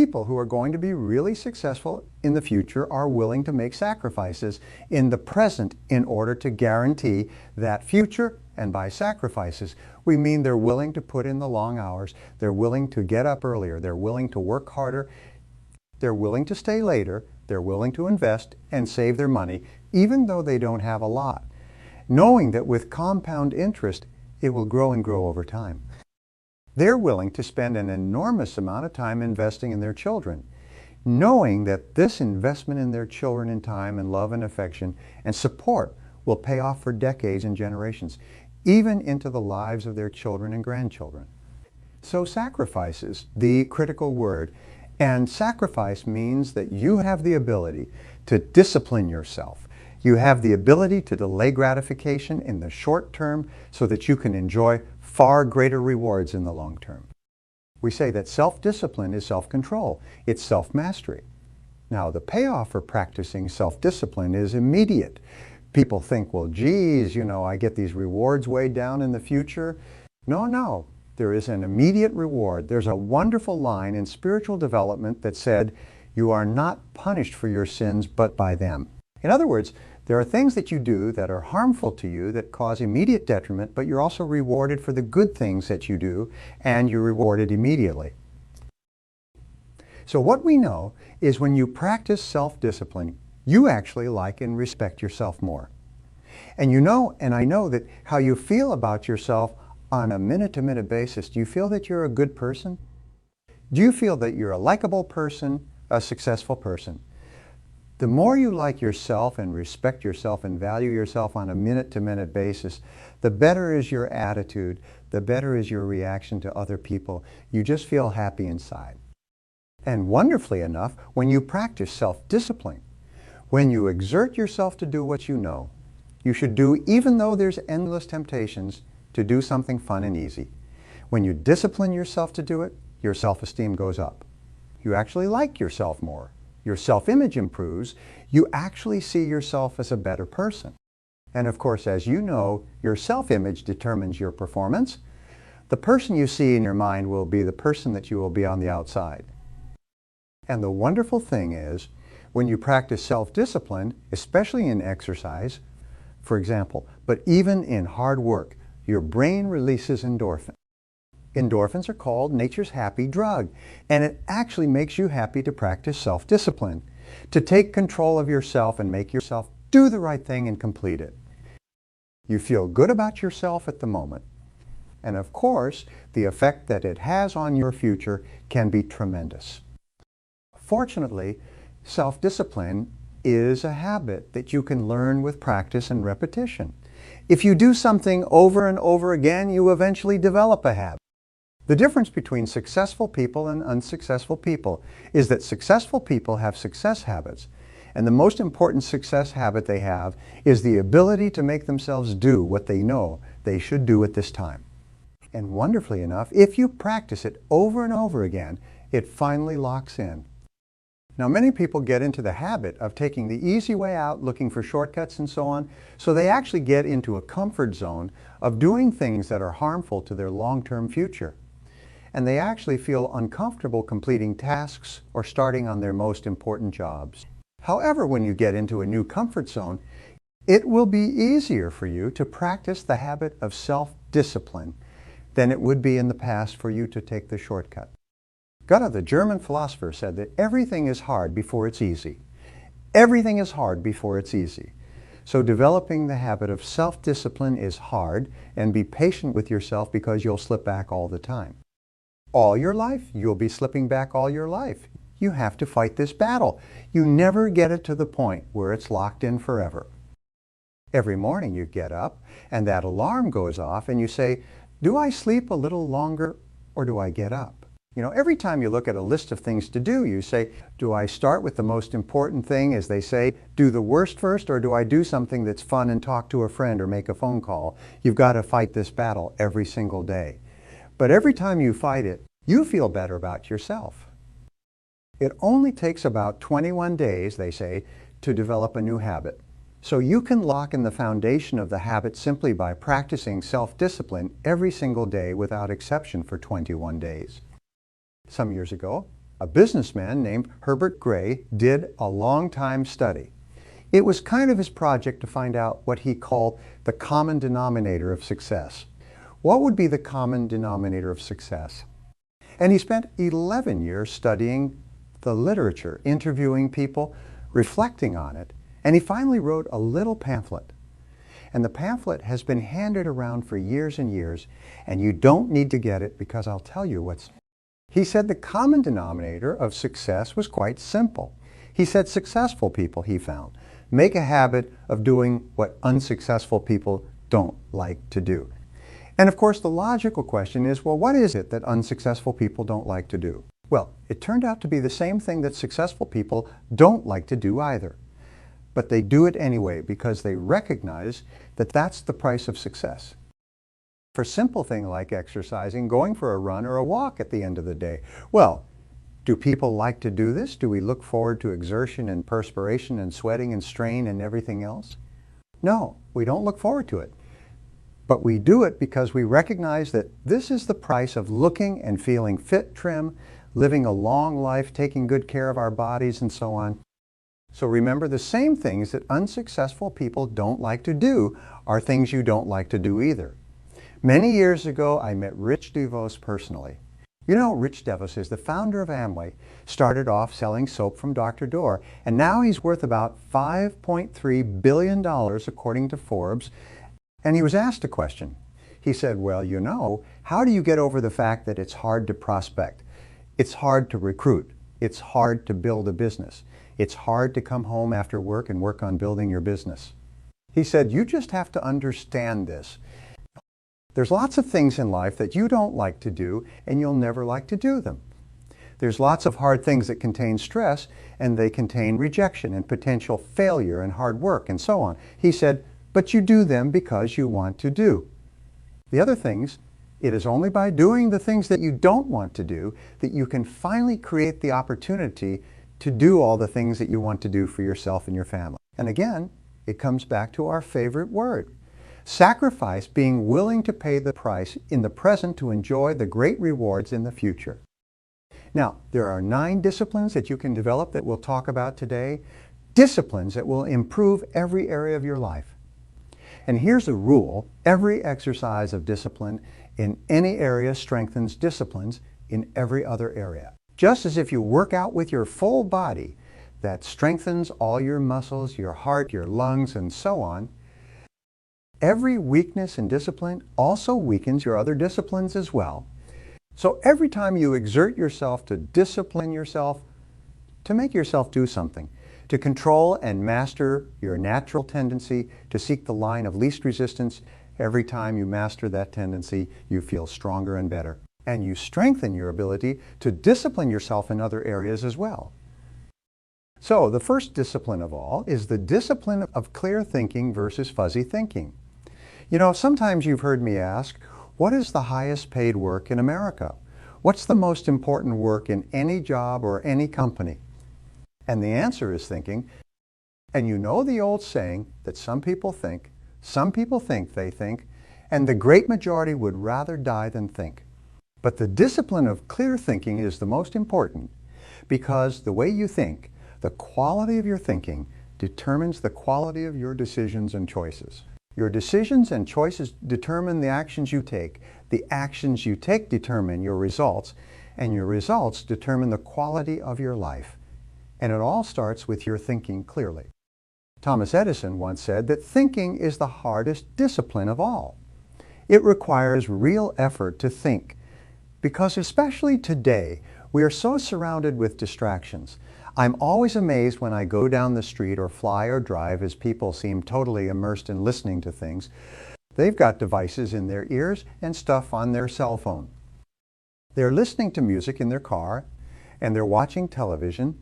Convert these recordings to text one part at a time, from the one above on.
people who are going to be really successful in the future are willing to make sacrifices in the present in order to guarantee that future. And by sacrifices, we mean they're willing to put in the long hours, they're willing to get up earlier, they're willing to work harder, they're willing to stay later, they're willing to invest and save their money, even though they don't have a lot, knowing that with compound interest, it will grow and grow over time. They're willing to spend an enormous amount of time investing in their children, knowing that this investment in their children in time and love and affection and support will pay off for decades and generations, even into the lives of their children and grandchildren. So sacrifice is the critical word, and sacrifice means that you have the ability to discipline yourself. You have the ability to delay gratification in the short term so that you can enjoy far greater rewards in the long term. We say that self-discipline is self-control. It's self-mastery. Now, the payoff for practicing self-discipline is immediate. People think, well, geez, I get these rewards way down in the future. No. There is an immediate reward. There's a wonderful line in spiritual development that said, you are not punished for your sins, but by them. In other words, there are things that you do that are harmful to you that cause immediate detriment, but you're also rewarded for the good things that you do, and you're rewarded immediately. So what we know is when you practice self-discipline, you actually like and respect yourself more. And I know that how you feel about yourself on a minute-to-minute basis, do you feel that you're a good person? Do you feel that you're a likable person, a successful person? The more you like yourself and respect yourself and value yourself on a minute-to-minute basis, the better is your attitude, the better is your reaction to other people. You just feel happy inside. And wonderfully enough, when you practice self-discipline, when you exert yourself to do what you know, you should do even though there's endless temptations to do something fun and easy. When you discipline yourself to do it, your self-esteem goes up. You actually like yourself more. Your self-image improves. You actually see yourself as a better person. And of course, as you know, your self-image determines your performance. The person you see in your mind will be the person that you will be on the outside. And the wonderful thing is, when you practice self-discipline, especially in exercise, for example, but even in hard work, your brain releases endorphins. Endorphins are called nature's happy drug, and it actually makes you happy to practice self-discipline, to take control of yourself and make yourself do the right thing and complete it. You feel good about yourself at the moment, and of course, the effect that it has on your future can be tremendous. Fortunately, self-discipline is a habit that you can learn with practice and repetition. If you do something over and over again, you eventually develop a habit. The difference between successful people and unsuccessful people is that successful people have success habits, and the most important success habit they have is the ability to make themselves do what they know they should do at this time. And wonderfully enough, if you practice it over and over again, it finally locks in. Now, many people get into the habit of taking the easy way out, looking for shortcuts and so on, so they actually get into a comfort zone of doing things that are harmful to their long-term future. And they actually feel uncomfortable completing tasks or starting on their most important jobs. However, when you get into a new comfort zone, it will be easier for you to practice the habit of self-discipline than it would be in the past for you to take the shortcut. Goethe, the German philosopher, said that everything is hard before it's easy. Everything is hard before it's easy. So developing the habit of self-discipline is hard, and be patient with yourself because you'll slip back all the time. All your life, you'll be slipping back all your life. You have to fight this battle. You never get it to the point where it's locked in forever. Every morning you get up and that alarm goes off and you say, do I sleep a little longer or do I get up? Every time you look at a list of things to do, you say, do I start with the most important thing, as they say, do the worst first, or do I do something that's fun and talk to a friend or make a phone call? You've got to fight this battle every single day. But every time you fight it, you feel better about yourself. It only takes about 21 days, they say, to develop a new habit. So you can lock in the foundation of the habit simply by practicing self-discipline every single day without exception for 21 days. Some years ago, A businessman named Herbert Gray did a long-time study. It was kind of his project to find out what he called the common denominator of success. What would be the common denominator of success? And he spent 11 years studying the literature, interviewing people, reflecting on it, and he finally wrote a little pamphlet. And the pamphlet has been handed around for years and years, and you don't need to get it because I'll tell you what's. He said the common denominator of success was quite simple. He said successful people, he found, make a habit of doing what unsuccessful people don't like to do. And of course the logical question is, well, what is it that unsuccessful people don't like to do? Well, it turned out to be the same thing that successful people don't like to do either. But they do it anyway because they recognize that that's the price of success. For a simple thing like exercising, going for a run or a walk at the end of the day. Well, do people like to do this? Do we look forward to exertion and perspiration and sweating and strain and everything else? No, we don't look forward to it. But we do it because we recognize that this is the price of looking and feeling fit, trim, living a long life, taking good care of our bodies and so on. So remember, the same things that unsuccessful people don't like to do are things you don't like to do either. Many years ago, I met Rich DeVos personally. You know, Rich DeVos is the founder of Amway, started off selling soap from Dr. Door, and now he's worth about $5.3 billion according to Forbes. And he was asked a question. He said, well, you know, how do you get over the fact that it's hard to prospect? It's hard to recruit. It's hard to build a business. It's hard to come home after work and work on building your business. He said, you just have to understand this. There's lots of things in life that you don't like to do, and you'll never like to do them. There's lots of hard things that contain stress, and they contain rejection and potential failure and hard work and so on. He said, but you do them because you want to do. The other things, it is only by doing the things that you don't want to do that you can finally create the opportunity to do all the things that you want to do for yourself and your family. And again, it comes back to our favorite word. Sacrifice, being willing to pay the price in the present to enjoy the great rewards in the future. Now, there are 9 disciplines that you can develop that we'll talk about today. Disciplines that will improve every area of your life. And here's a rule: every exercise of discipline in any area strengthens disciplines in every other area. Just as if you work out with your full body, that strengthens all your muscles, your heart, your lungs, and so on, every weakness in discipline also weakens your other disciplines as well. So every time you exert yourself to discipline yourself, to make yourself do something, to control and master your natural tendency to seek the line of least resistance, every time you master that tendency, you feel stronger and better. And you strengthen your ability to discipline yourself in other areas as well. So the first discipline of all is the discipline of clear thinking versus fuzzy thinking. You know, sometimes you've heard me ask, what is the highest paid work in America? What's the most important work in any job or any company? And the answer is thinking. And you know the old saying that some people think they think, and the great majority would rather die than think. But the discipline of clear thinking is the most important because the way you think, the quality of your thinking, determines the quality of your decisions and choices. Your decisions and choices determine the actions you take. The actions you take determine your results, and your results determine the quality of your life. And it all starts with your thinking clearly. Thomas Edison once said that thinking is the hardest discipline of all. It requires real effort to think, because especially today, we are so surrounded with distractions. I'm always amazed when I go down the street or fly or drive as people seem totally immersed in listening to things. They've got devices in their ears and stuff on their cell phone. They're listening to music in their car and they're watching television.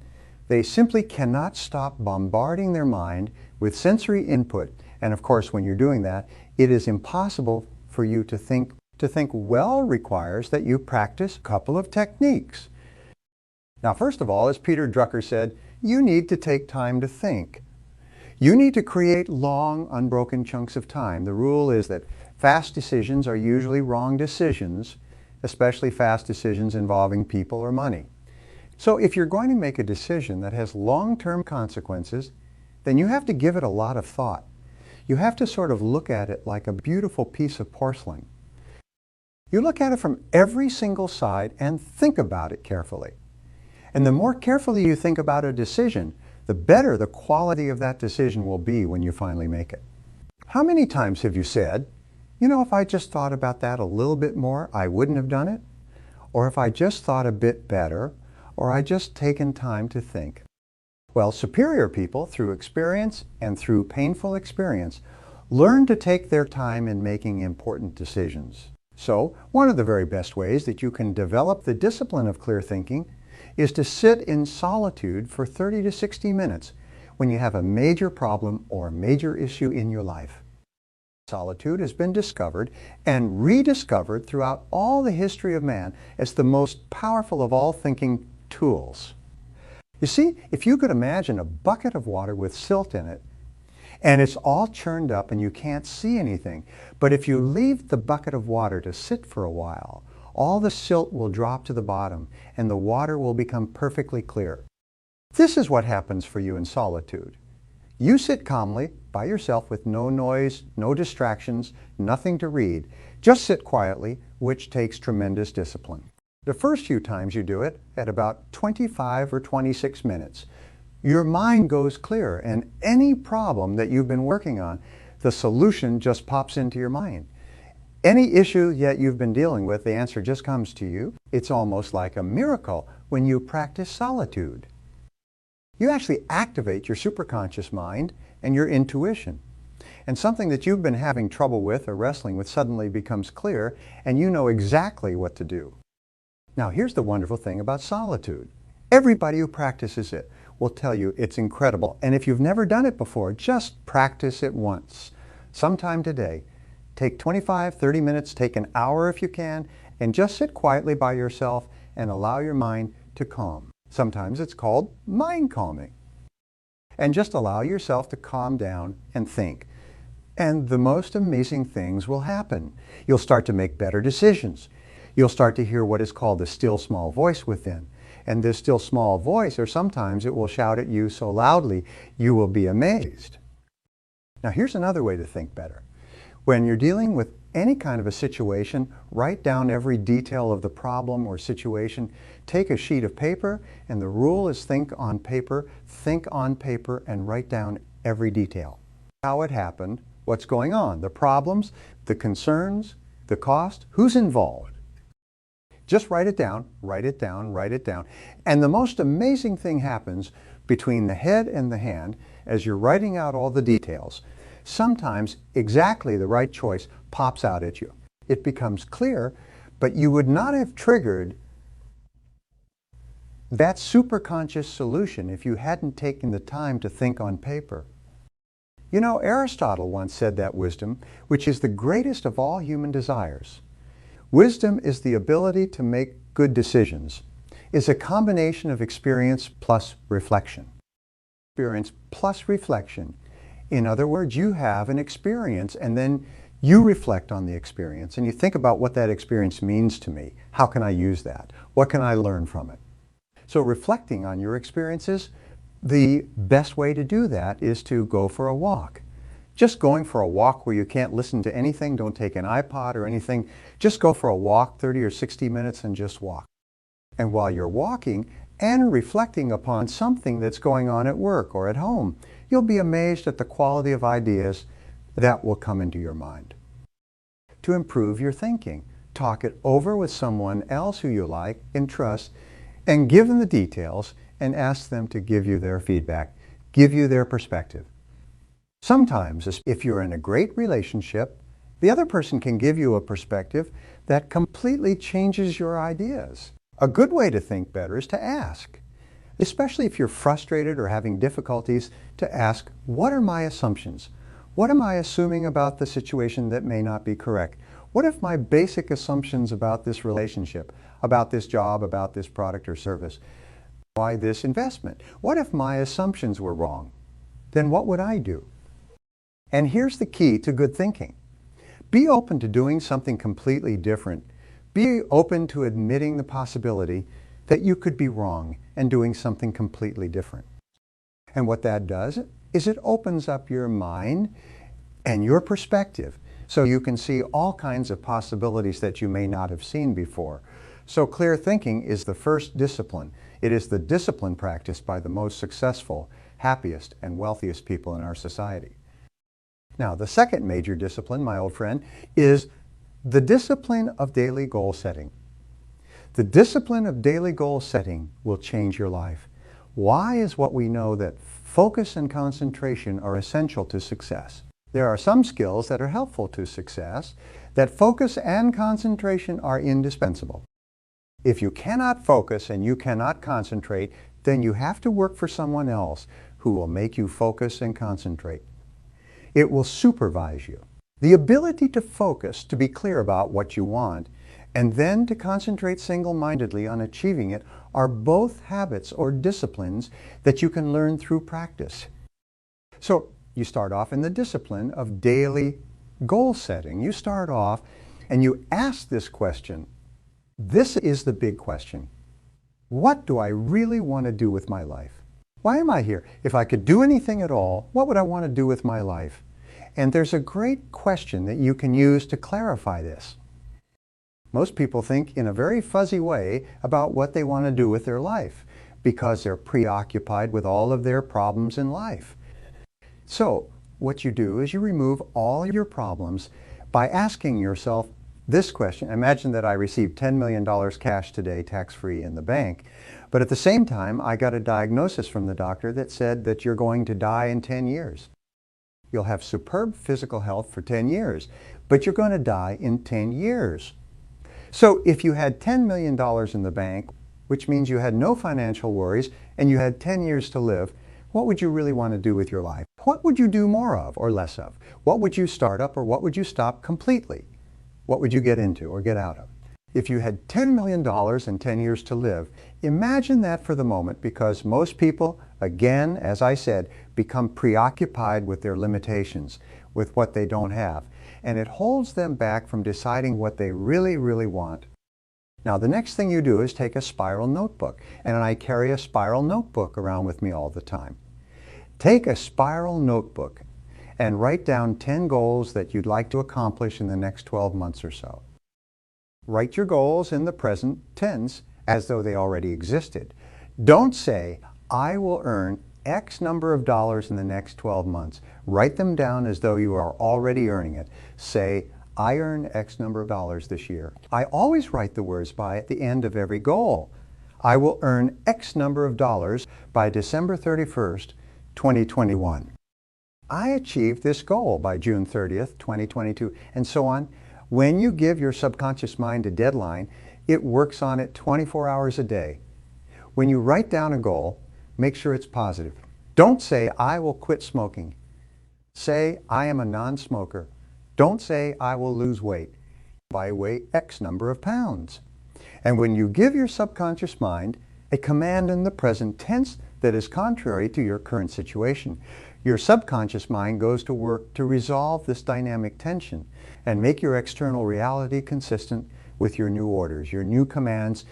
They simply cannot stop bombarding their mind with sensory input. And of course, when you're doing that, it is impossible for you to think. To think well requires that you practice a couple of techniques. Now, first of all, as Peter Drucker said, you need to take time to think. You need to create long, unbroken chunks of time. The rule is that fast decisions are usually wrong decisions, especially fast decisions involving people or money. So if you're going to make a decision that has long-term consequences, then you have to give it a lot of thought. You have to sort of look at it like a beautiful piece of porcelain. You look at it from every single side and think about it carefully. And the more carefully you think about a decision, the better the quality of that decision will be when you finally make it. How many times have you said, you know, if I just thought about that a little bit more, I wouldn't have done it? Or if I just thought a bit better, or I just taken time to think? Well, superior people, through experience and through painful experience, learn to take their time in making important decisions. So, one of the very best ways that you can develop the discipline of clear thinking is to sit in solitude for 30 to 60 minutes when you have a major problem or major issue in your life. Solitude has been discovered and rediscovered throughout all the history of man as the most powerful of all thinking tools. You see, if you could imagine a bucket of water with silt in it, and it's all churned up and you can't see anything, but if you leave the bucket of water to sit for a while, all the silt will drop to the bottom and the water will become perfectly clear. This is what happens for you in solitude. You sit calmly by yourself with no noise, no distractions, nothing to read. Just sit quietly, which takes tremendous discipline. The first few times you do it, at about 25 or 26 minutes, your mind goes clear, and any problem that you've been working on, the solution just pops into your mind. Any issue that you've been dealing with, the answer just comes to you. It's almost like a miracle when you practice solitude. You actually activate your superconscious mind and your intuition. And something that you've been having trouble with or wrestling with suddenly becomes clear, and you know exactly what to do. Now, here's the wonderful thing about solitude. Everybody who practices it will tell you it's incredible. And if you've never done it before, just practice it once, sometime today. Take 25, 30 minutes, take an hour if you can, and just sit quietly by yourself and allow your mind to calm. Sometimes it's called mind calming. And just allow yourself to calm down and think. And the most amazing things will happen. You'll start to make better decisions. You'll start to hear what is called the still small voice within. And this still small voice, or sometimes it will shout at you so loudly, you will be amazed. Now here's another way to think better. When you're dealing with any kind of a situation, write down every detail of the problem or situation. Take a sheet of paper, and the rule is think on paper, and write down every detail. How it happened, what's going on, the problems, the concerns, the cost, who's involved. Just write it down, write it down, write it down. And the most amazing thing happens between the head and the hand as you're writing out all the details. Sometimes exactly the right choice pops out at you. It becomes clear, but you would not have triggered that superconscious solution if you hadn't taken the time to think on paper. You know, Aristotle once said that wisdom, which is the greatest of all human desires, wisdom is the ability to make good decisions, is a combination of experience plus reflection. Experience plus reflection. In other words, you have an experience and then you reflect on the experience and you think about what that experience means to me. How can I use that? What can I learn from it? So reflecting on your experiences, the best way to do that is to go for a walk. Just going for a walk where you can't listen to anything, don't take an iPod or anything, just go for a walk, 30 or 60 minutes, and just walk. And while you're walking and reflecting upon something that's going on at work or at home, you'll be amazed at the quality of ideas that will come into your mind. To improve your thinking, talk it over with someone else who you like and trust, and give them the details and ask them to give you their feedback, give you their perspective. Sometimes, if you're in a great relationship, the other person can give you a perspective that completely changes your ideas. A good way to think better is to ask, especially if you're frustrated or having difficulties, to ask, what are my assumptions? What am I assuming about the situation that may not be correct? What if my basic assumptions about this relationship, about this job, about this product or service, why this investment? What if my assumptions were wrong? Then what would I do? And here's the key to good thinking. Be open to doing something completely different. Be open to admitting the possibility that you could be wrong and doing something completely different. And what that does is it opens up your mind and your perspective so you can see all kinds of possibilities that you may not have seen before. So clear thinking is the first discipline. It is the discipline practiced by the most successful, happiest, and wealthiest people in our society. Now, the second major discipline, my old friend, is the discipline of daily goal setting. The discipline of daily goal setting will change your life. Why is what we know that focus and concentration are essential to success. There are some skills that are helpful to success, that focus and concentration are indispensable. If you cannot focus and you cannot concentrate, then you have to work for someone else who will make you focus and concentrate. It will supervise you. The ability to focus, to be clear about what you want, and then to concentrate single-mindedly on achieving it are both habits or disciplines that you can learn through practice. So you start off in the discipline of daily goal setting. You start off and you ask this question. This is the big question. What do I really want to do with my life? Why am I here? If I could do anything at all, what would I want to do with my life? And there's a great question that you can use to clarify this. Most people think in a very fuzzy way about what they want to do with their life because they're preoccupied with all of their problems in life. So what you do is you remove all your problems by asking yourself this question. Imagine that I received $10 million cash today, tax-free in the bank, but at the same time I got a diagnosis from the doctor that said that you're going to die in 10 years. You'll have superb physical health for 10 years, but you're going to die in 10 years. So if you had $10 million in the bank, which means you had no financial worries and you had 10 years to live, what would you really want to do with your life? What would you do more of or less of? What would you start up or what would you stop completely? What would you get into or get out of? If you had $10 million and 10 years to live, imagine that for the moment, because most people, again, as I said, become preoccupied with their limitations, with what they don't have. And it holds them back from deciding what they really, really want. Now, the next thing you do is take a spiral notebook, and I carry a spiral notebook around with me all the time. Take a spiral notebook and write down 10 goals that you'd like to accomplish in the next 12 months or so. Write your goals in the present tense as though they already existed. Don't say, I will earn X number of dollars in the next 12 months. Write them down as though you are already earning it. Say, I earn X number of dollars this year. I always write the words by at the end of every goal. I will earn X number of dollars by December 31st, 2021. I achieved this goal by June 30th, 2022, and so on. When you give your subconscious mind a deadline, it works on it 24 hours a day. When you write down a goal, make sure it's positive. Don't say, I will quit smoking. Say, I am a non-smoker. Don't say, I will lose weight. I weigh X number of pounds. And when you give your subconscious mind a command in the present tense that is contrary to your current situation, your subconscious mind goes to work to resolve this dynamic tension and make your external reality consistent with your new orders, your new commands,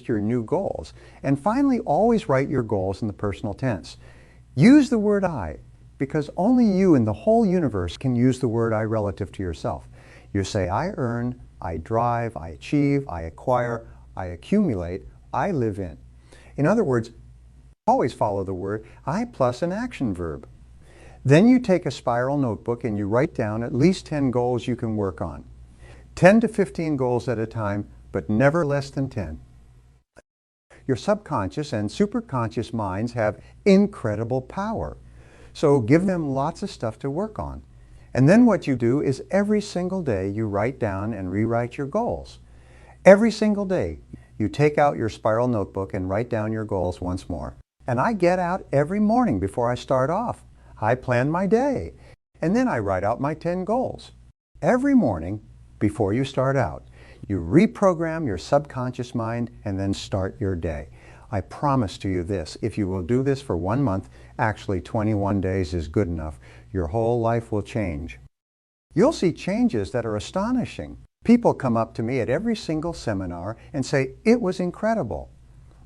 your new goals. And finally, always write your goals in the personal tense. Use the word I, because only you in the whole universe can use the word I relative to yourself. You say, I earn, I drive, I achieve, I acquire, I accumulate, I live in. In other words, always follow the word I plus an action verb. Then you take a spiral notebook and you write down at least 10 goals you can work on. 10 to 15 goals at a time, but never less than 10. Your subconscious and superconscious minds have incredible power. So give them lots of stuff to work on. And then what you do is every single day you write down and rewrite your goals. Every single day you take out your spiral notebook and write down your goals once more. And I get out every morning before I start off. I plan my day. And then I write out my 10 goals. Every morning before you start out, you reprogram your subconscious mind and then start your day. I promise to you this, if you will do this for 1 month, actually 21 days is good enough, your whole life will change. You'll see changes that are astonishing. People come up to me at every single seminar and say, it was incredible.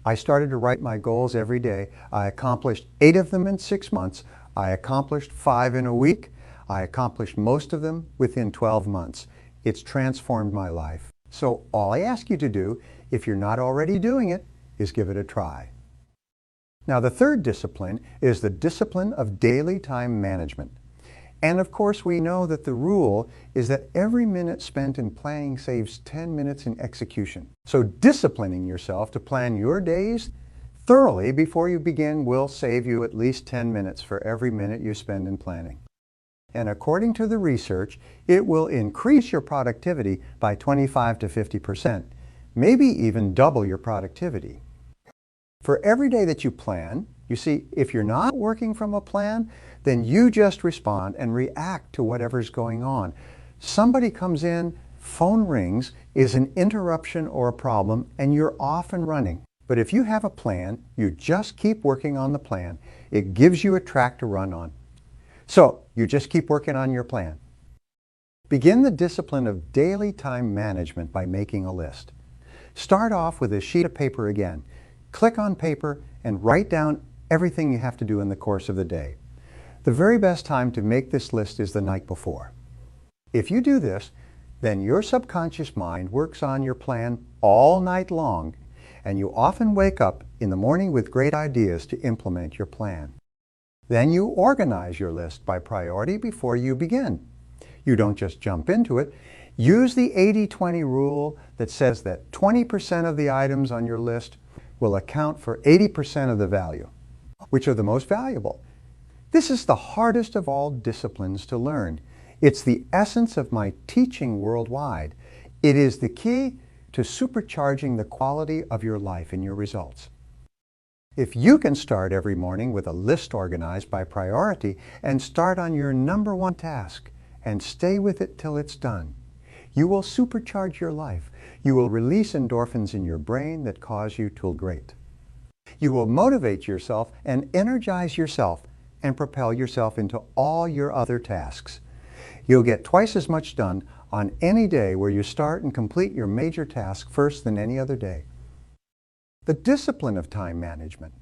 I started to write my goals every day. I accomplished 8 of them in 6 months. I accomplished 5 in a week. I accomplished most of them within 12 months. It's transformed my life. So all I ask you to do, if you're not already doing it, is give it a try. Now the third discipline is the discipline of daily time management. And of course we know that the rule is that every minute spent in planning saves 10 minutes in execution. So disciplining yourself to plan your days thoroughly before you begin will save you at least 10 minutes for every minute you spend in planning. And according to the research, it will increase your productivity by 25 to 50%, maybe even double your productivity. For every day that you plan, you see, if you're not working from a plan, then you just respond and react to whatever's going on. Somebody comes in, phone rings, is an interruption or a problem, and you're off and running. But if you have a plan, you just keep working on the plan. It gives you a track to run on. So you just keep working on your plan. Begin the discipline of daily time management by making a list. Start off with a sheet of paper again. Click on paper and write down everything you have to do in the course of the day. The very best time to make this list is the night before. If you do this, then your subconscious mind works on your plan all night long, and you often wake up in the morning with great ideas to implement your plan. Then you organize your list by priority before you begin. You don't just jump into it. Use the 80-20 rule that says that 20% of the items on your list will account for 80% of the value. Which are the most valuable? This is the hardest of all disciplines to learn. It's the essence of my teaching worldwide. It is the key to supercharging the quality of your life and your results. If you can start every morning with a list organized by priority and start on your #1 task and stay with it till it's done, you will supercharge your life. You will release endorphins in your brain that cause you to feel great. You will motivate yourself and energize yourself and propel yourself into all your other tasks. You'll get twice as much done on any day where you start and complete your major task first than any other day. The discipline of time management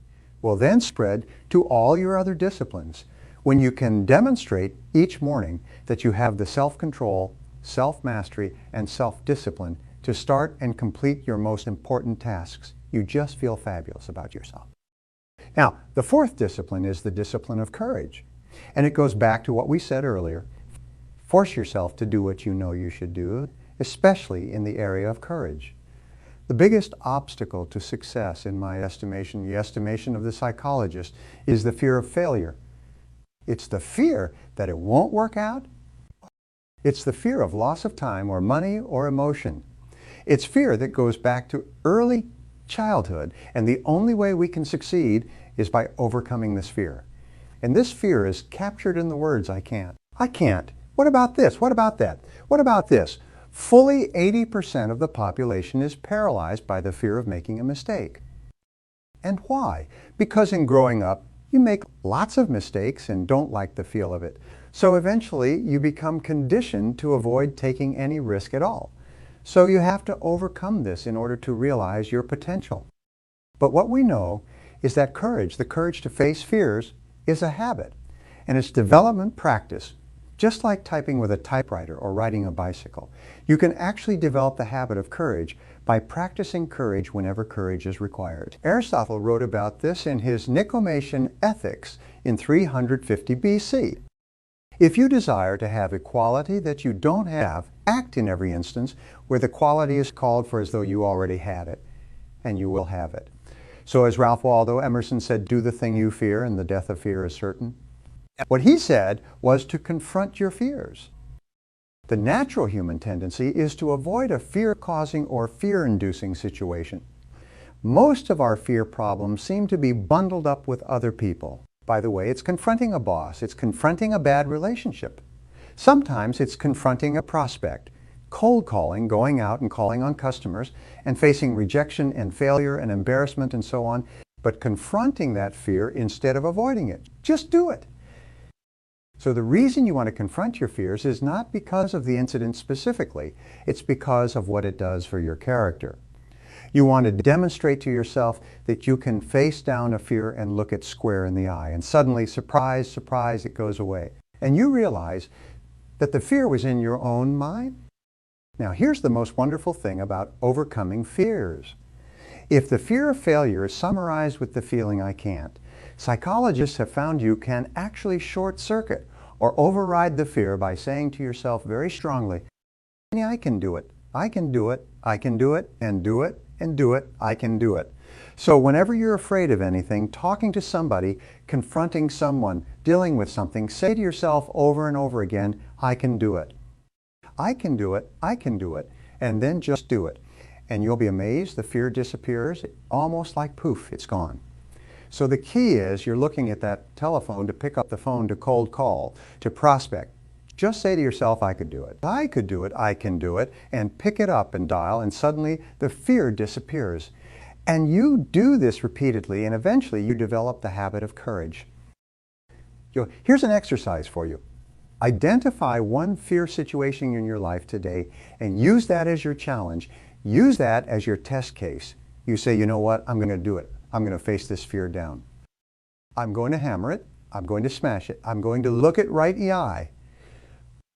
will then spread to all your other disciplines when you can demonstrate each morning that you have the self-control, self-mastery, and self-discipline to start and complete your most important tasks. You just feel fabulous about yourself. Now, the fourth discipline is the discipline of courage. And it goes back to what we said earlier. Force yourself to do what you know you should do, especially in the area of courage. The biggest obstacle to success, in my estimation, the estimation of the psychologist, is the fear of failure. It's the fear that it won't work out. It's the fear of loss of time or money or emotion. It's fear that goes back to early childhood, and the only way we can succeed is by overcoming this fear. And this fear is captured in the words, I can't. I can't. What about this? What about that? What about this? Fully 80% of the population is paralyzed by the fear of making a mistake. And why? Because in growing up, you make lots of mistakes and don't like the feel of it. So eventually, you become conditioned to avoid taking any risk at all. So you have to overcome this in order to realize your potential. But what we know is that courage, the courage to face fears, is a habit. And it's development practice. Just like typing with a typewriter or riding a bicycle, you can actually develop the habit of courage by practicing courage whenever courage is required. Aristotle wrote about this in his Nicomachean Ethics in 350 BC. If you desire to have a quality that you don't have, act in every instance where the quality is called for as though you already had it, and you will have it. So as Ralph Waldo Emerson said, do the thing you fear and the death of fear is certain. What he said was to confront your fears. The natural human tendency is to avoid a fear-causing or fear-inducing situation. Most of our fear problems seem to be bundled up with other people. By the way, it's confronting a boss, it's confronting a bad relationship. Sometimes it's confronting a prospect, cold calling, going out and calling on customers and facing rejection and failure and embarrassment and so on, but confronting that fear instead of avoiding it. Just do it. So the reason you want to confront your fears is not because of the incident specifically, it's because of what it does for your character. You want to demonstrate to yourself that you can face down a fear and look it square in the eye. And suddenly, surprise, surprise, it goes away. And you realize that the fear was in your own mind. Now, here's the most wonderful thing about overcoming fears. If the fear of failure is summarized with the feeling I can't, psychologists have found you can actually short circuit or override the fear by saying to yourself very strongly, I can do it, I can do it, I can do it, and do it, and do it, I can do it. So whenever you're afraid of anything, talking to somebody, confronting someone, dealing with something, say to yourself over and over again, I can do it. I can do it, I can do it, and then just do it. And you'll be amazed, the fear disappears, almost like poof, it's gone. So the key is you're looking at that telephone to pick up the phone to cold call, to prospect. Just say to yourself, I could do it. I could do it, I can do it, and pick it up and dial, and suddenly the fear disappears. And you do this repeatedly, and eventually you develop the habit of courage. Here's an exercise for you. Identify one fear situation in your life today and use that as your challenge. Use that as your test case. You say, you know what, I'm going to do it. I'm going to face this fear down. I'm going to hammer it. I'm going to smash it. I'm going to look it right in the eye.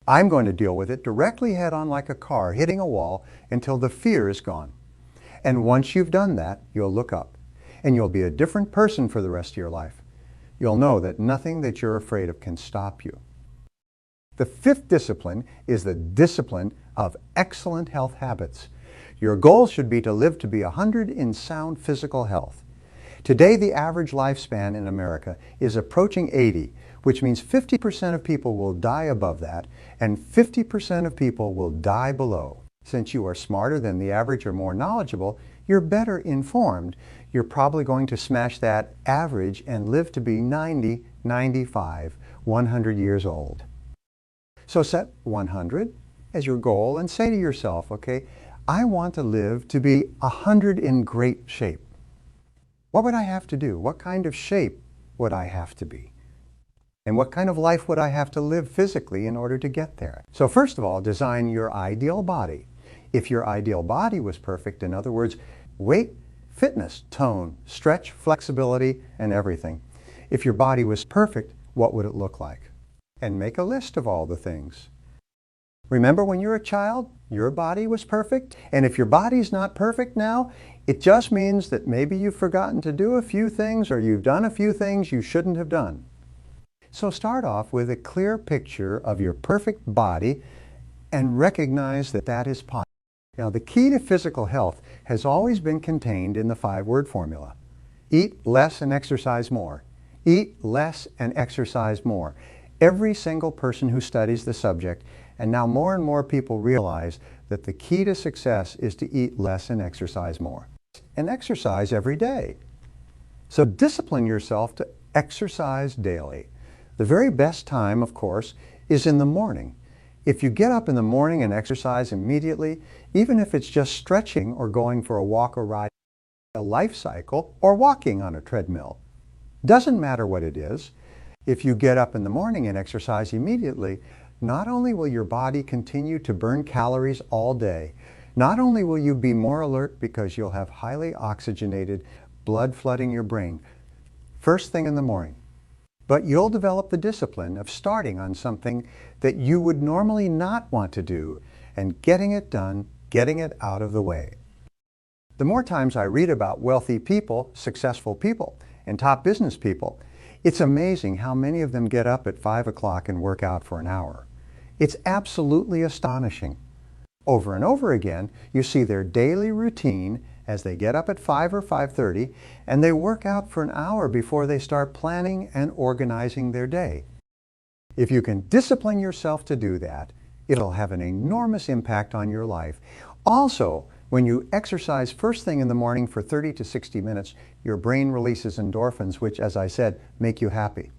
I'm going to deal with it directly head on like a car hitting a wall until the fear is gone. And once you've done that, you'll look up and you'll be a different person for the rest of your life. You'll know that nothing that you're afraid of can stop you. The fifth discipline is the discipline of excellent health habits. Your goal should be to live to be 100 in sound physical health. Today, the average lifespan in America is approaching 80, which means 50% of people will die above that, and 50% of people will die below. Since you are smarter than the average or more knowledgeable, you're better informed. You're probably going to smash that average and live to be 90, 95, 100 years old. So set 100 as your goal and say to yourself, okay, I want to live to be 100 in great shape. What would I have to do? What kind of shape would I have to be? And what kind of life would I have to live physically in order to get there? So first of all, design your ideal body. If your ideal body was perfect, in other words, weight, fitness, tone, stretch, flexibility, and everything. If your body was perfect, what would it look like? And make a list of all the things. Remember when you were a child, your body was perfect? And if your body's not perfect now, it just means that maybe you've forgotten to do a few things or you've done a few things you shouldn't have done. So start off with a clear picture of your perfect body and recognize that that is possible. Now, the key to physical health has always been contained in the 5-word formula. Eat less and exercise more. Eat less and exercise more. Every single person who studies the subject, and now more and more people realize that the key to success is to eat less and exercise more. And exercise every day. So discipline yourself to exercise daily. The very best time, of course, is in the morning. If you get up in the morning and exercise immediately, even if it's just stretching or going for a walk or ride, a life cycle, or walking on a treadmill, doesn't matter what it is. If you get up in the morning and exercise immediately, not only will your body continue to burn calories all day, not only will you be more alert because you'll have highly oxygenated blood flooding your brain first thing in the morning, but you'll develop the discipline of starting on something that you would normally not want to do and getting it done, getting it out of the way. The more times I read about wealthy people, successful people, and top business people, it's amazing how many of them get up at 5 o'clock and work out for an hour. It's absolutely astonishing. Over and over again, you see their daily routine as they get up at 5 or 5:30 and they work out for an hour before they start planning and organizing their day. If you can discipline yourself to do that, it'll have an enormous impact on your life. Also, when you exercise first thing in the morning for 30 to 60 minutes, your brain releases endorphins, which, as I said, make you happy.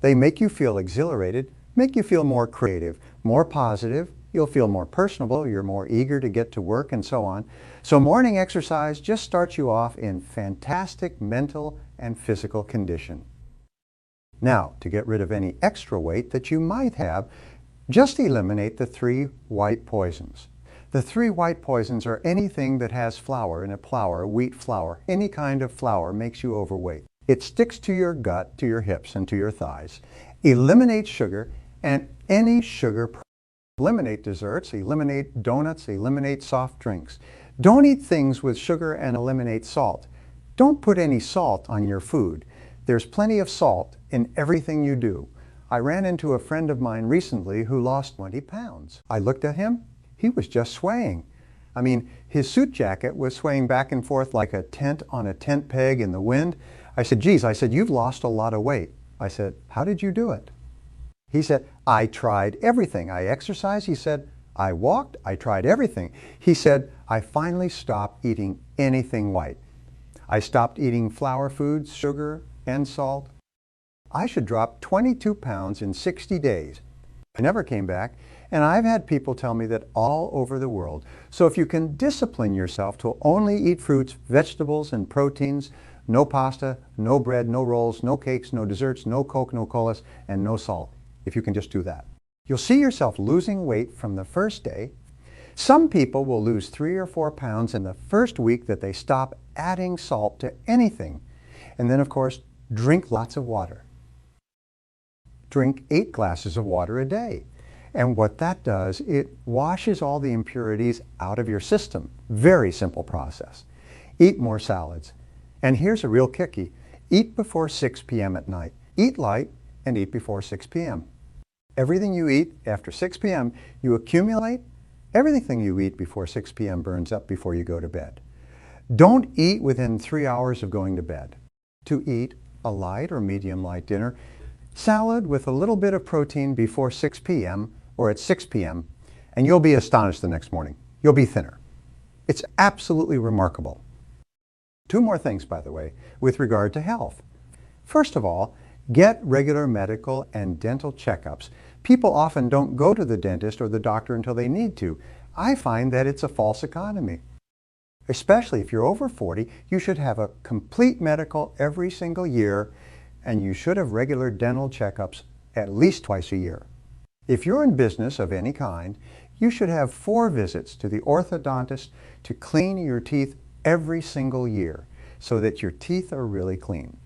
They make you feel exhilarated, make you feel more creative, more positive. You'll feel more personable, you're more eager to get to work, and so on. So morning exercise just starts you off in fantastic mental and physical condition. Now, to get rid of any extra weight that you might have, just eliminate the 3 white poisons. The three white poisons are anything that has flour in it, flour, wheat flour, any kind of flour makes you overweight. It sticks to your gut, to your hips, and to your thighs. Eliminate sugar and any sugar. Eliminate desserts, eliminate donuts, eliminate soft drinks. Don't eat things with sugar and eliminate salt. Don't put any salt on your food. There's plenty of salt in everything you do. I ran into a friend of mine recently who lost 20 pounds. I looked at him. He was just swaying. I mean, his suit jacket was swaying back and forth like a tent on a tent peg in the wind. I said, geez, I said, you've lost a lot of weight. I said, how did you do it? He said, I tried everything. I exercised. He said, I walked. I tried everything. He said, I finally stopped eating anything white. I stopped eating flour foods, sugar, and salt. I should drop 22 pounds in 60 days. I never came back, and I've had people tell me that all over the world. So if you can discipline yourself to only eat fruits, vegetables, and proteins, no pasta, no bread, no rolls, no cakes, no desserts, no Coke, no colas, and no salt, if you can just do that, you'll see yourself losing weight from the first day. Some people will lose 3 or 4 pounds in the first week that they stop adding salt to anything. And then, of course, drink lots of water. Drink 8 glasses of water a day. And what that does, it washes all the impurities out of your system. Very simple process. Eat more salads. And here's a real kickie. Eat before 6 p.m. at night. Eat light and eat before 6 p.m. Everything you eat after 6 p.m., you accumulate. Everything you eat before 6 p.m. burns up before you go to bed. Don't eat within 3 hours of going to bed. To eat a light or medium light dinner, salad with a little bit of protein before 6 p.m. or at 6 p.m., and you'll be astonished the next morning. You'll be thinner. It's absolutely remarkable. 2 more things, by the way, with regard to health. First of all, get regular medical and dental checkups. People often don't go to the dentist or the doctor until they need to. I find that it's a false economy. Especially if you're over 40, you should have a complete medical every single year, and you should have regular dental checkups at least twice a year. If you're in business of any kind, you should have 4 visits to the orthodontist to clean your teeth every single year so that your teeth are really clean.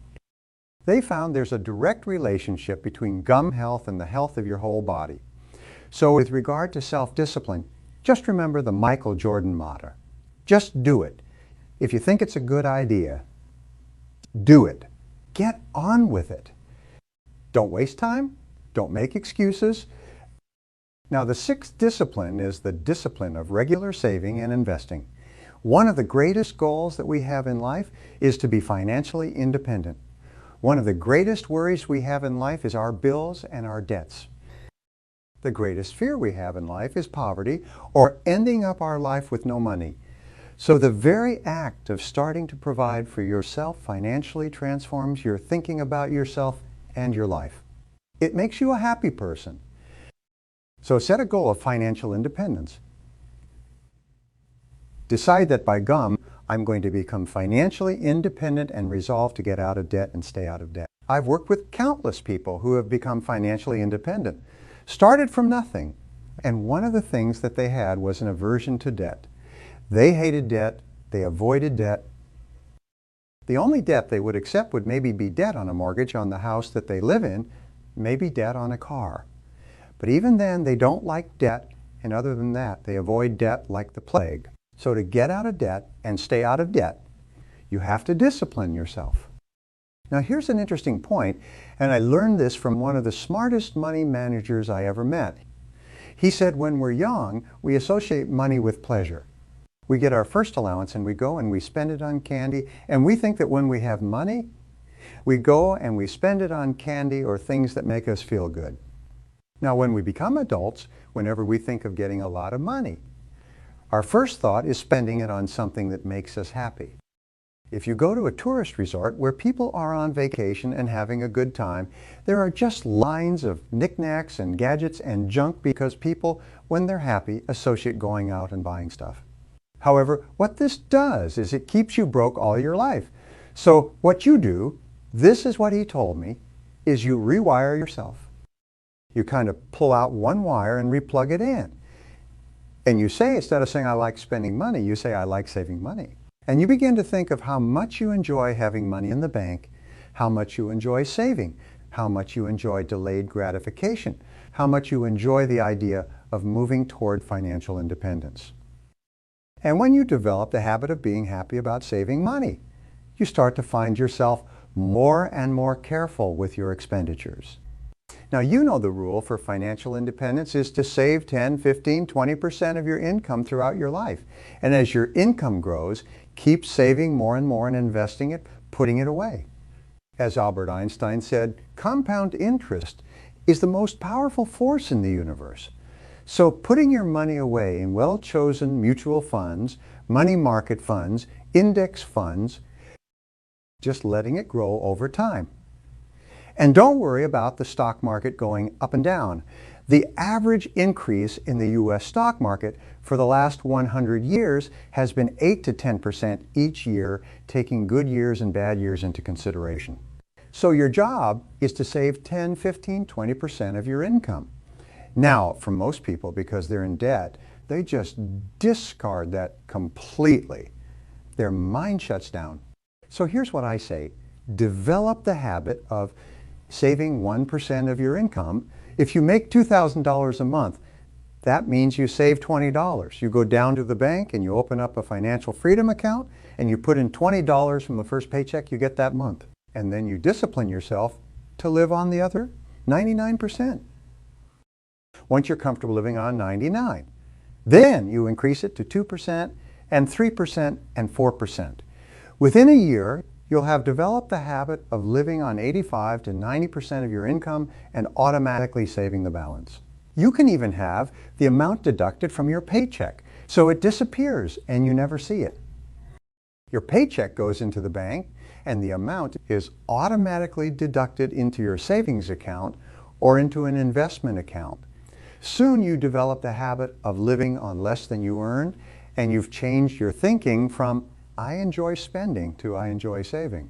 They found there's a direct relationship between gum health and the health of your whole body. So with regard to self-discipline, just remember the Michael Jordan motto. Just do it. If you think it's a good idea, do it. Get on with it. Don't waste time. Don't make excuses. Now, the 6th discipline is the discipline of regular saving and investing. One of the greatest goals that we have in life is to be financially independent. One of the greatest worries we have in life is our bills and our debts. The greatest fear we have in life is poverty or ending up our life with no money. So the very act of starting to provide for yourself financially transforms your thinking about yourself and your life. It makes you a happy person. So set a goal of financial independence. Decide that by gum, I'm going to become financially independent and resolve to get out of debt and stay out of debt. I've worked with countless people who have become financially independent, started from nothing, and one of the things that they had was an aversion to debt. They hated debt, they avoided debt. The only debt they would accept would maybe be debt on a mortgage on the house that they live in, maybe debt on a car. But even then, they don't like debt, and other than that, they avoid debt like the plague. So to get out of debt and stay out of debt, you have to discipline yourself. Now here's an interesting point, and I learned this from one of the smartest money managers I ever met. He said when we're young, we associate money with pleasure. We get our first allowance and we go and we spend it on candy, and we think that when we have money, we go and we spend it on candy or things that make us feel good. Now when we become adults, whenever we think of getting a lot of money, our first thought is spending it on something that makes us happy. If you go to a tourist resort where people are on vacation and having a good time, there are just lines of knickknacks and gadgets and junk because people, when they're happy, associate going out and buying stuff. However, what this does is it keeps you broke all your life. So what you do, this is what he told me, is you rewire yourself. You kind of pull out one wire and replug it in. And you say, instead of saying I like spending money, you say I like saving money. And you begin to think of how much you enjoy having money in the bank, how much you enjoy saving, how much you enjoy delayed gratification, how much you enjoy the idea of moving toward financial independence. And when you develop the habit of being happy about saving money, you start to find yourself more and more careful with your expenditures. Now, you know the rule for financial independence is to save 10, 15, 20% of your income throughout your life. And as your income grows, keep saving more and more and investing it, putting it away. As Albert Einstein said, compound interest is the most powerful force in the universe. So putting your money away in well-chosen mutual funds, money market funds, index funds, just letting it grow over time. And don't worry about the stock market going up and down. The average increase in the U.S. stock market for the last 100 years has been 8 to 10% each year, taking good years and bad years into consideration. So your job is to save 10, 15, 20% of your income. Now, for most people, because they're in debt, they just discard that completely. Their mind shuts down. So here's what I say. Develop the habit of saving 1% of your income. If you make $2,000 a month, that means you save $20. You go down to the bank and you open up a financial freedom account and you put in $20 from the first paycheck you get that month. And then you discipline yourself to live on the other 99%. Once you're comfortable living on 99, then you increase it to 2% and 3% and 4%. Within a year, you'll have developed the habit of living on 85 to 90% of your income and automatically saving the balance. You can even have the amount deducted from your paycheck, so it disappears and you never see it. Your paycheck goes into the bank and the amount is automatically deducted into your savings account or into an investment account. Soon you develop the habit of living on less than you earn, and you've changed your thinking from I enjoy spending to I enjoy saving.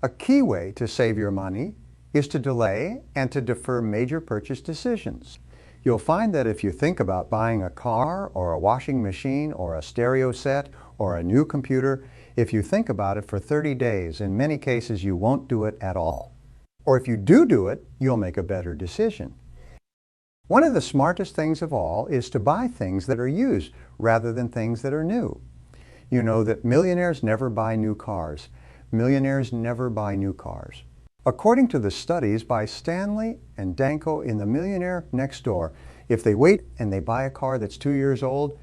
A key way to save your money is to delay and to defer major purchase decisions. You'll find that if you think about buying a car or a washing machine or a stereo set or a new computer, if you think about it for 30 days, in many cases you won't do it at all. Or if you do it, you'll make a better decision. One of the smartest things of all is to buy things that are used rather than things that are new. You know that millionaires never buy new cars. Millionaires never buy new cars. According to the studies by Stanley and Danko in The Millionaire Next Door, if they wait and they buy a car that's 2 years old,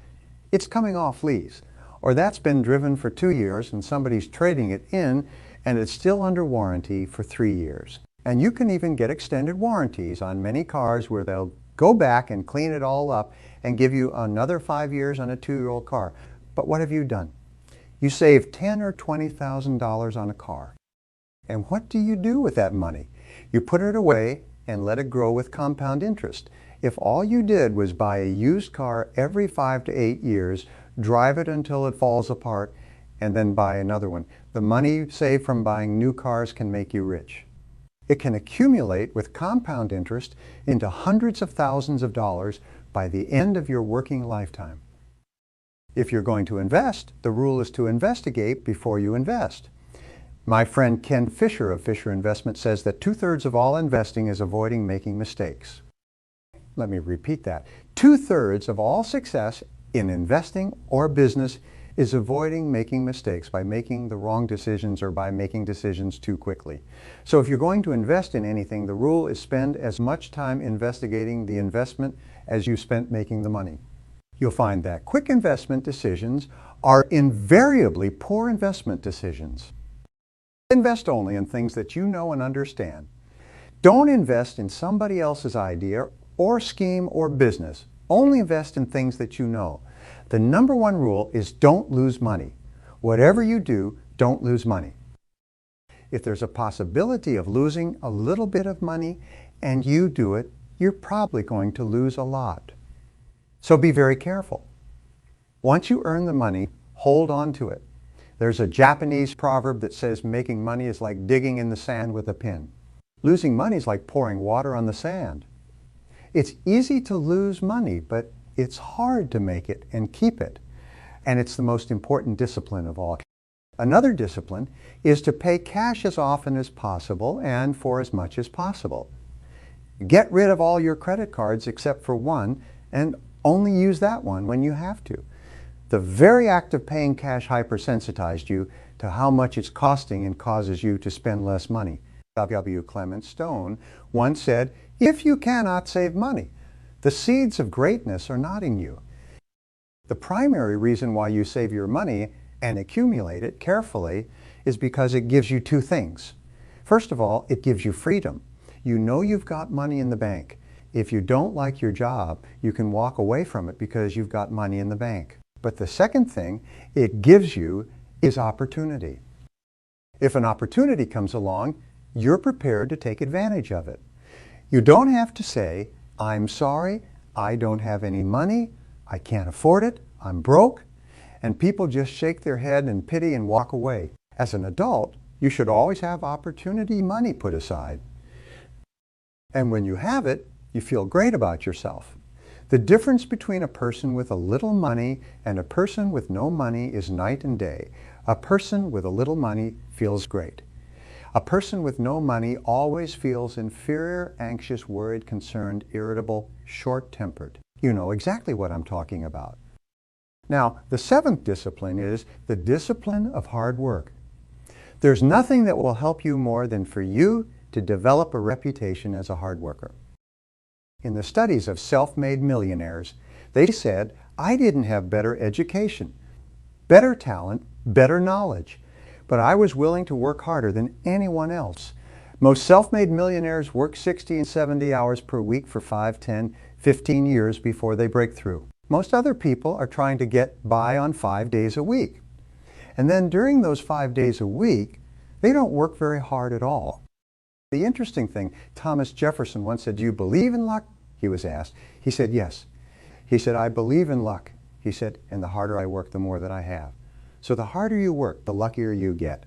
it's coming off lease. Or that's been driven for 2 years and somebody's trading it in and it's still under warranty for 3 years. And you can even get extended warranties on many cars where they'll go back and clean it all up and give you another 5 years on a 2-year-old car. But what have you done? You save $10,000 or $20,000 on a car. And what do you do with that money? You put it away and let it grow with compound interest. If all you did was buy a used car every 5 to 8 years, drive it until it falls apart, and then buy another one, the money you save from buying new cars can make you rich. It can accumulate with compound interest into hundreds of thousands of dollars by the end of your working lifetime. If you're going to invest, the rule is to investigate before you invest. My friend Ken Fisher of Fisher Investment says that 2/3 of all investing is avoiding making mistakes. Let me repeat that. 2/3 of all success in investing or business is avoiding making mistakes by making the wrong decisions or by making decisions too quickly. So if you're going to invest in anything, the rule is spend as much time investigating the investment as you spent making the money. You'll find that quick investment decisions are invariably poor investment decisions. Invest only in things that you know and understand. Don't invest in somebody else's idea or scheme or business. Only invest in things that you know. The number one rule is don't lose money. Whatever you do, don't lose money. If there's a possibility of losing a little bit of money and you do it, you're probably going to lose a lot. So be very careful. Once you earn the money, hold on to it. There's a Japanese proverb that says making money is like digging in the sand with a pin. Losing money is like pouring water on the sand. It's easy to lose money, but It's hard to make it and keep it. And it's the most important discipline of all. Another discipline is to pay cash as often as possible and for as much as possible. Get rid of all your credit cards except for one and only use that one when you have to. The very act of paying cash hypersensitized you to how much it's costing and causes you to spend less money. W. Clement Stone once said, "If you cannot save money, the seeds of greatness are not in you." The primary reason why you save your money and accumulate it carefully is because it gives you two things. First of all, it gives you freedom. You know you've got money in the bank. If you don't like your job, you can walk away from it because you've got money in the bank. But the second thing it gives you is opportunity. If an opportunity comes along, you're prepared to take advantage of it. You don't have to say, "I'm sorry, I don't have any money, I can't afford it, I'm broke," and people just shake their head in pity and walk away. As an adult, you should always have opportunity money put aside. And when you have it, you feel great about yourself. The difference between a person with a little money and a person with no money is night and day. A person with a little money feels great. A person with no money always feels inferior, anxious, worried, concerned, irritable, short-tempered. You know exactly what I'm talking about. Now, the seventh discipline is the discipline of hard work. There's nothing that will help you more than for you to develop a reputation as a hard worker. In the studies of self-made millionaires, they said, "I didn't have better education, better talent, better knowledge, but I was willing to work harder than anyone else." Most self-made millionaires work 60 and 70 hours per week for 5, 10, 15 years before they break through. Most other people are trying to get by on 5 days a week. And then during those 5 days a week, they don't work very hard at all. The interesting thing, Thomas Jefferson once said, "Do you believe in luck?" He was asked. He said, "Yes." He said, "I believe in luck." He said, "And the harder I work, the more that I have." So the harder you work, the luckier you get.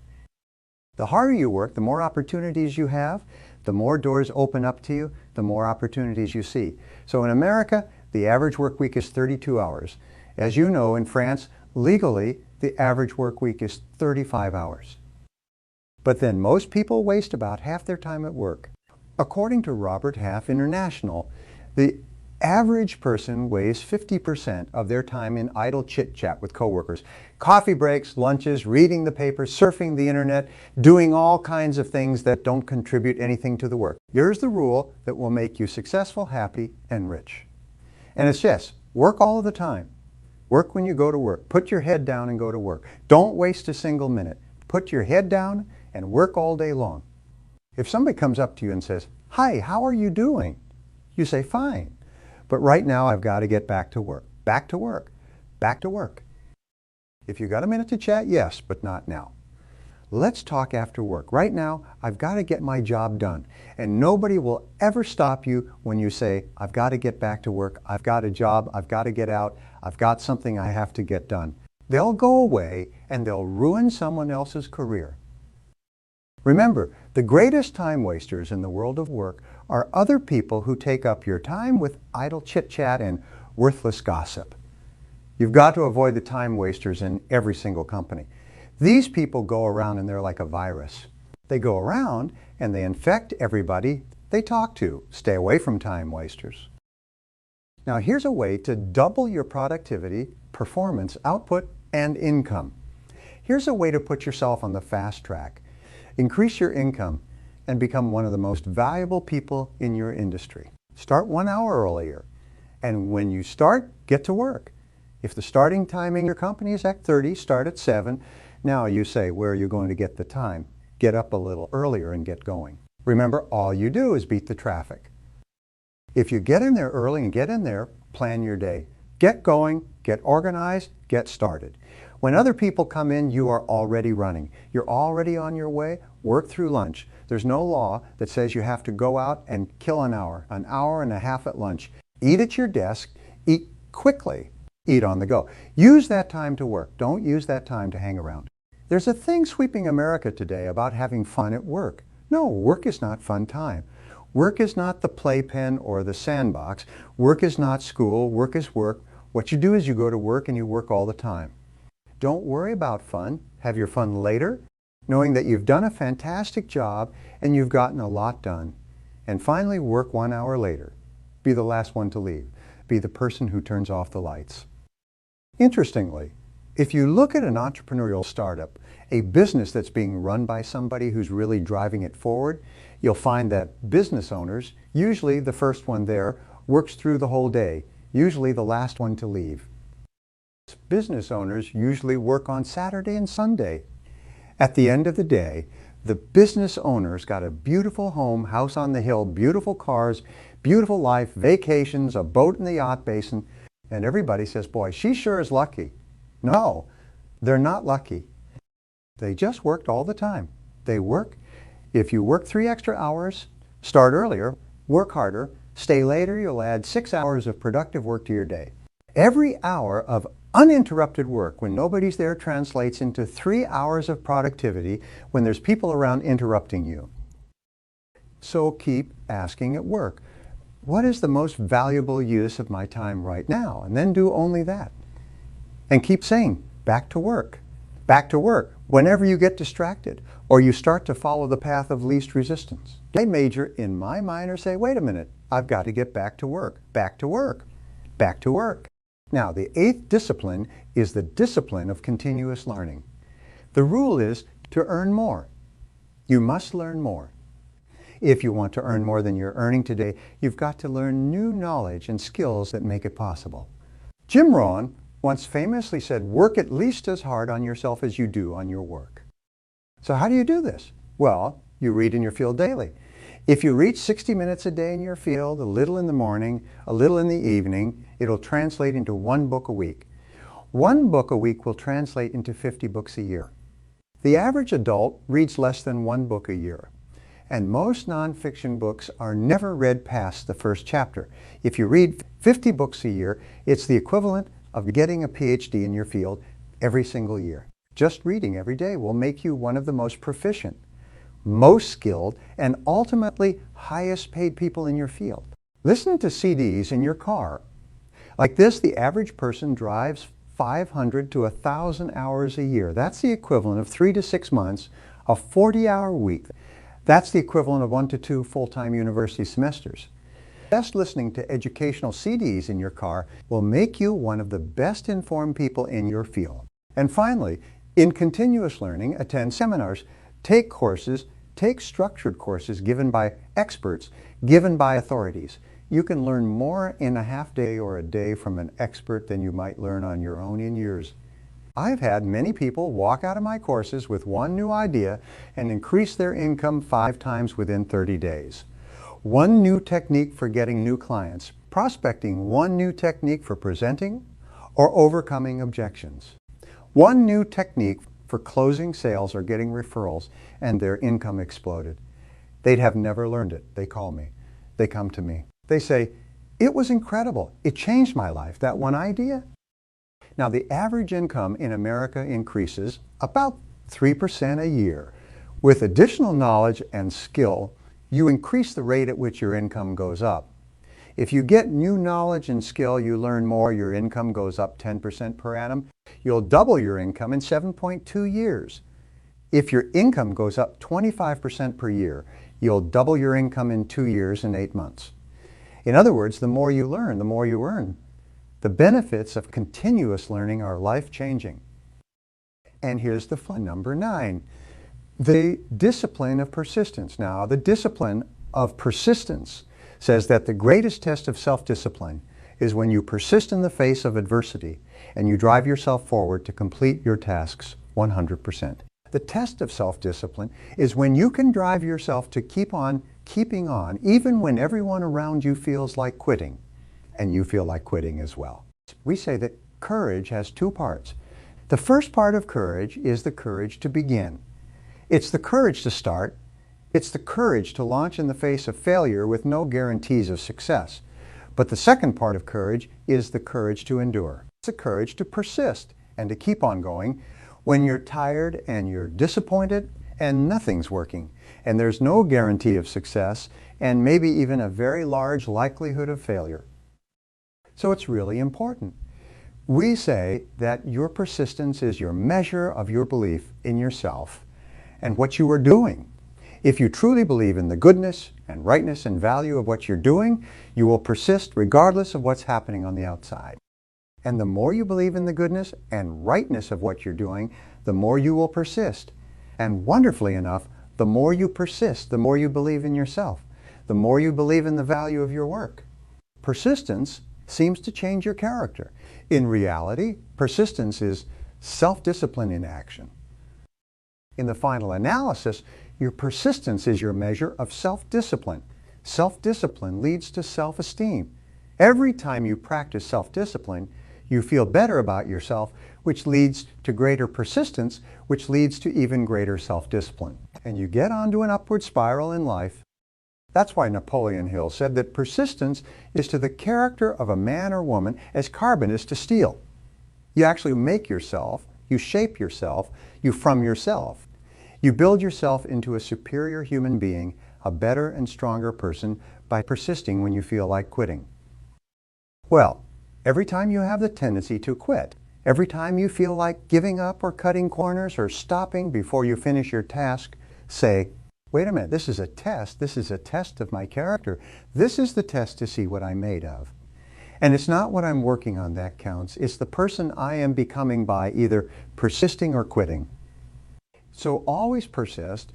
The harder you work, the more opportunities you have, the more doors open up to you, the more opportunities you see. So in America, the average work week is 32 hours. As you know, in France, legally, the average work week is 35 hours. But then most people waste about half their time at work. According to Robert Half International, the average person wastes 50% of their time in idle chit-chat with coworkers. Coffee breaks, lunches, reading the paper, surfing the internet, doing all kinds of things that don't contribute anything to the work. Here's the rule that will make you successful, happy, and rich. And it's just, work all of the time. Work when you go to work. Put your head down and go to work. Don't waste a single minute. Put your head down and work all day long. If somebody comes up to you and says, "Hi, how are you doing?" You say, "Fine. But right now I've got to get back to work." Back to work. Back to work. If you got a minute to chat, yes, but not now. Let's talk after work. Right now, I've got to get my job done. And nobody will ever stop you when you say, "I've got to get back to work. I've got a job. I've got to get out. I've got something I have to get done." They'll go away and they'll ruin someone else's career. Remember, the greatest time wasters in the world of work are other people who take up your time with idle chit-chat and worthless gossip. You've got to avoid the time wasters in every single company. These people go around and they're like a virus. They go around and they infect everybody they talk to. Stay away from time wasters. Now here's a way to double your productivity, performance, output, and income. Here's a way to put yourself on the fast track. Increase your income and become one of the most valuable people in your industry. Start 1 hour earlier. And when you start, get to work. If the starting time in your company is at 30, start at 7. Now you say, where are you going to get the time? Get up a little earlier and get going. Remember, all you do is beat the traffic. If you get in there early and get in there, plan your day. Get going, get organized, get started. When other people come in, you are already running. You're already on your way. Work through lunch. There's no law that says you have to go out and kill an hour and a half at lunch. Eat at your desk, eat quickly, eat on the go. Use that time to work. Don't use that time to hang around. There's a thing sweeping America today about having fun at work. No, work is not fun time. Work is not the playpen or the sandbox. Work is not school. Work is work. What you do is you go to work and you work all the time. Don't worry about fun. Have your fun later, knowing that you've done a fantastic job and you've gotten a lot done. And finally, work 1 hour later. Be the last one to leave. Be the person who turns off the lights. Interestingly, if you look at an entrepreneurial startup, a business that's being run by somebody who's really driving it forward, you'll find that business owners, usually the first one there, works through the whole day, usually the last one to leave. Business owners usually work on Saturday and Sunday. At the end of the day, the business owner's got a beautiful home, house on the hill, beautiful cars, beautiful life, vacations, a boat in the yacht basin, and everybody says, boy, she sure is lucky. No, they're not lucky. They just worked all the time. They work. If you work 3 extra hours, start earlier, work harder, stay later, you'll add 6 hours of productive work to your day. Every hour of uninterrupted work when nobody's there translates into 3 hours of productivity when there's people around interrupting you. So keep asking at work, what is the most valuable use of my time right now? And then do only that. And keep saying, back to work, whenever you get distracted or you start to follow the path of least resistance. I major in my minor say, wait a minute, I've got to get back to work, back to work, back to work. Now, the 8th discipline is the discipline of continuous learning. The rule is to earn more. You must learn more. If you want to earn more than you're earning today, you've got to learn new knowledge and skills that make it possible. Jim Rohn once famously said, work at least as hard on yourself as you do on your work. So how do you do this? Well, you read in your field daily. If you read 60 minutes a day in your field, a little in the morning, a little in the evening, it'll translate into 1 book a week. 1 book a week will translate into 50 books a year. The average adult reads less than 1 book a year. And most nonfiction books are never read past the first chapter. If you read 50 books a year, it's the equivalent of getting a PhD in your field every single year. Just reading every day will make you one of the most proficient, most skilled, and ultimately highest paid people in your field. Listen to CDs in your car. Like this, the average person drives 500 to 1,000 hours a year. That's the equivalent of 3 to 6 months, a 40-hour week. That's the equivalent of 1 to 2 full-time university semesters. Just listening to educational CDs in your car will make you one of the best informed people in your field. And finally, in continuous learning, attend seminars, take courses, take structured courses given by experts, given by authorities. You can learn more in a half day or a day from an expert than you might learn on your own in years. I've had many people walk out of my courses with 1 new idea and increase their income 5 times within 30 days. 1 new technique for getting new clients, prospecting, 1 new technique for presenting or overcoming objections. 1 new technique for closing sales or getting referrals, and their income exploded. They'd have never learned it. They call me. They come to me. They say, it was incredible. It changed my life, that 1 idea. Now, the average income in America increases about 3% a year. With additional knowledge and skill, you increase the rate at which your income goes up. If you get new knowledge and skill, you learn more, your income goes up 10% per annum. You'll double your income in 7.2 years. If your income goes up 25% per year, you'll double your income in 2 years and 8 months. In other words, the more you learn, the more you earn. The benefits of continuous learning are life-changing. And here's the fun, number 9. The discipline of persistence. Now, the discipline of persistence says that the greatest test of self-discipline is when you persist in the face of adversity and you drive yourself forward to complete your tasks 100%. The test of self-discipline is when you can drive yourself to keep on keeping on, even when everyone around you feels like quitting, and you feel like quitting as well. We say that courage has 2 parts. The first part of courage is the courage to begin. It's the courage to start. It's the courage to launch in the face of failure with no guarantees of success. But the second part of courage is the courage to endure. It's the courage to persist and to keep on going when you're tired and you're disappointed and nothing's working, and there's no guarantee of success, and maybe even a very large likelihood of failure. So it's really important. We say that your persistence is your measure of your belief in yourself and what you are doing. If you truly believe in the goodness and rightness and value of what you're doing, you will persist regardless of what's happening on the outside. And the more you believe in the goodness and rightness of what you're doing, the more you will persist. And wonderfully enough, the more you persist, the more you believe in yourself, the more you believe in the value of your work. Persistence seems to change your character. In reality, persistence is self-discipline in action. In the final analysis, your persistence is your measure of self-discipline. Self-discipline leads to self-esteem. Every time you practice self-discipline, you feel better about yourself, which leads to greater persistence, which leads to even greater self-discipline. And you get onto an upward spiral in life. That's why Napoleon Hill said that persistence is to the character of a man or woman as carbon is to steel. You actually make yourself, you shape yourself, you from yourself. You build yourself into a superior human being, a better and stronger person by persisting when you feel like quitting. Well, every time you have the tendency to quit, every time you feel like giving up or cutting corners or stopping before you finish your task, say, wait a minute, this is a test. This is a test of my character. This is the test to see what I'm made of. And it's not what I'm working on that counts. It's the person I am becoming by either persisting or quitting. So always persist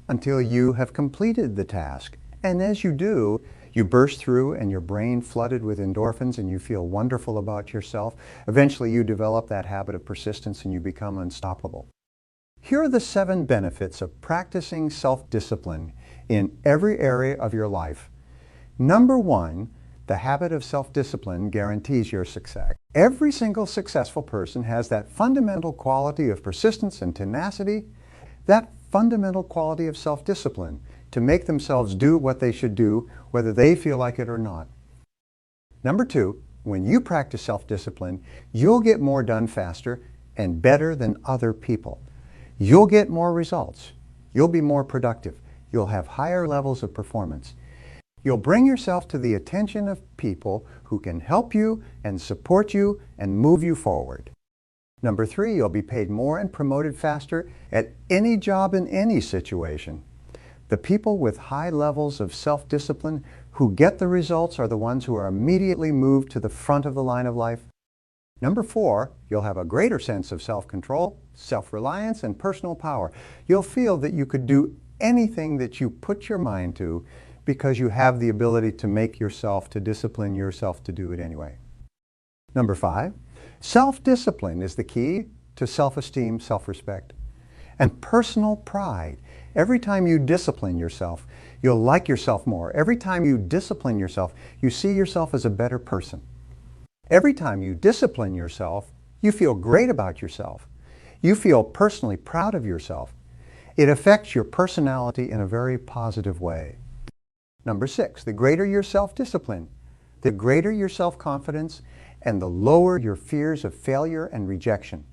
until you have completed the task. And as you do, you burst through and your brain flooded with endorphins and you feel wonderful about yourself. Eventually you develop that habit of persistence and you become unstoppable. Here are the 7 benefits of practicing self-discipline in every area of your life. Number 1, the habit of self-discipline guarantees your success. Every single successful person has that fundamental quality of persistence and tenacity, that fundamental quality of self-discipline to make themselves do what they should do, whether they feel like it or not. Number 2, when you practice self-discipline, you'll get more done faster and better than other people. You'll get more results. You'll be more productive. You'll have higher levels of performance. You'll bring yourself to the attention of people who can help you and support you and move you forward. Number 3, you'll be paid more and promoted faster at any job in any situation. The people with high levels of self-discipline who get the results are the ones who are immediately moved to the front of the line of life. Number 4, you'll have a greater sense of self-control, self-reliance, and personal power. You'll feel that you could do anything that you put your mind to because you have the ability to make yourself, to discipline yourself to do it anyway. Number 5, self-discipline is the key to self-esteem, self-respect, and personal pride. Every time you discipline yourself, you'll like yourself more. Every time you discipline yourself, you see yourself as a better person. Every time you discipline yourself, you feel great about yourself. You feel personally proud of yourself. It affects your personality in a very positive way. Number 6, the greater your self-discipline, the greater your self-confidence, and the lower your fears of failure and rejection.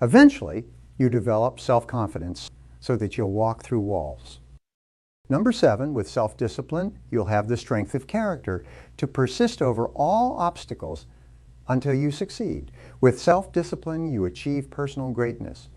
Eventually, you develop self-confidence so that you'll walk through walls. Number 7, with self-discipline, you'll have the strength of character to persist over all obstacles until you succeed. With self-discipline, you achieve personal greatness.